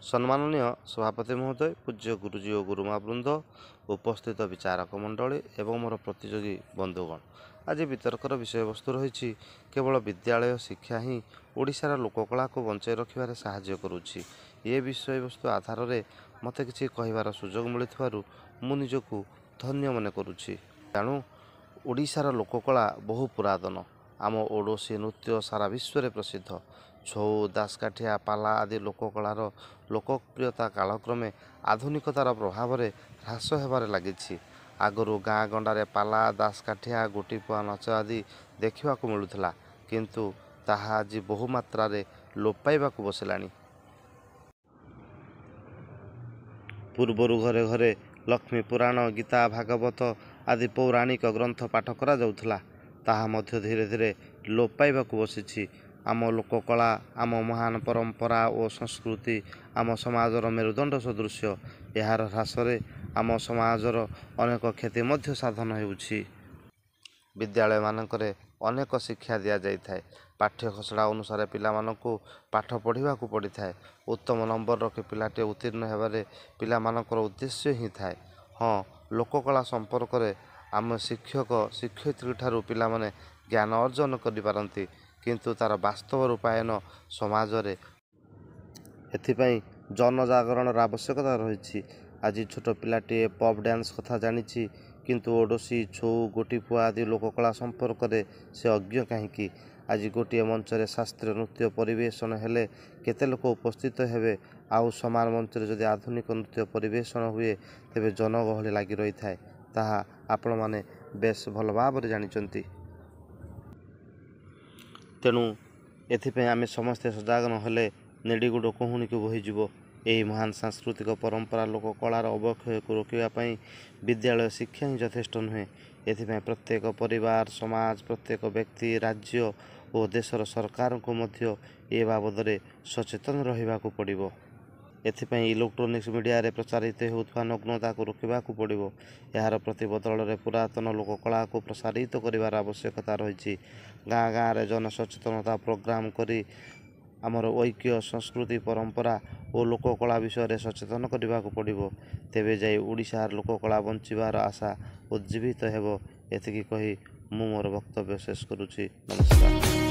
सम्माननीय सभापति महोदय, पूज्य गुरुजी और गुरुमा वृंद, उपस्थित विचारक मंडली एवं मोर प्रतियोगी बंधुगण, आज वितर्कर विषय वस्तु रही केवल विद्यालय शिक्षा ही ओडिशार लोककला को बंचाई रखिबारे साहाय्य करुछि। ये विषय वस्तु आधार में मते किछि कहिबार सुजोग मिलिथिबारु मु निजकु धन्य मन करुछि। तेणु ओडिशार लोककला बहु पुरातन। आम ओडोसी नृत्य सारा विश्व में प्रसिद्ध। छौ, दासकाठिया, पाला आदि लोककलार लोकप्रियता कालक्रमे आधुनिकतार प्रभाव में ह्रास होबार लगी। आगरू गाँ गंडारे पाला, दासकाठिया, गोटीपुआ नाच आदि देखा मिलूला, किंतु ताहा आज बहुमात्रा लोप पाइबाकु बसिलानी। पूर्वरु घरे घरे लक्ष्मी पुराण, गीता, भागवत आदि पौराणिक ग्रंथ पाठ करा जाउथला, ताहा मध्य धीरे धीरे लोप पाइबाकु बसिछि। आम लोककला, आम महान परंपरा और संस्कृति आम समाजर मेरुदंड सदृश। यार ह्रासरे आम समाजर अनेक क्षति मध्य साधन होउछि। विद्यालय मानकरे अनेक शिक्षा दिया जाइथाय। पाठ्य खसड़ा अनुसार पिलामानंकु पाठ पढ़िबाकु पड़िथाय। उत्तम नंबर रखि पिलाटे उत्तीर्ण हेबारे पिलामानंकर उद्देश्य ही थाए। हाँ, लोककला संपर्क में आम शिक्षक शिक्षयित्री ठारू पिलामाने ज्ञान अर्जन करि पारंती, किंतु तार वास्तव रूपायन समाज रे एथिपाई जनजागरण आवश्यकता रही। आज छोट पिलाटे पॉप डांस कथा जानिछि, किंतु ओडोसी, छौ, गोटीपुआ आदि लोककला संपर्क में से अज्ञ कहीं। आज गोटे मंच रे शास्त्रीय नृत्य परिवेषण हेले केते लोक उपस्थित हेबे, आउ समान मंच रे जदि आधुनिक नृत्य परिवेषण हुए तेबे जनगहली लगी रही थाए। ताहा आपण माने बेस भल भाव जानिचंती। तेणु एथिपाई आमे समस्ते सजाग नहेले नेड़ीगुड़ कहूणी को बोहीजिब। यही महान सांस्कृतिक परंपरा लोककलार अवक्षय को रोकने विद्यालय शिक्षा ही यथेष्ट नुहे। एथिपाई प्रत्येक परिवार, समाज, प्रत्येक व्यक्ति, राज्य और देशर सरकार को मध्य ए बाबद में सचेतन रहिबाकु पड़िबो। एथिपाई इलेक्ट्रोनिक्स मीडिया रे प्रचारित होउथबा नग्नता को रोकबाकु पड़िबो। यार प्रतिबदल रे पुरातन लोककला को प्रसारित करिवार आवश्यकता रही। गाँ गाँ रे जन सचेतनता प्रोग्राम करी आमर ऐक्य, संस्कृति, परंपरा और लोककला विषय रे सचेतन करिबाकु पड़िबो। तेबे जाई ओडिशार लोककला बंचिबार आशा उज्जीवित हेबो। एतिकी कही मु मोर वक्तव्य शेष करुछि। नमस्कार।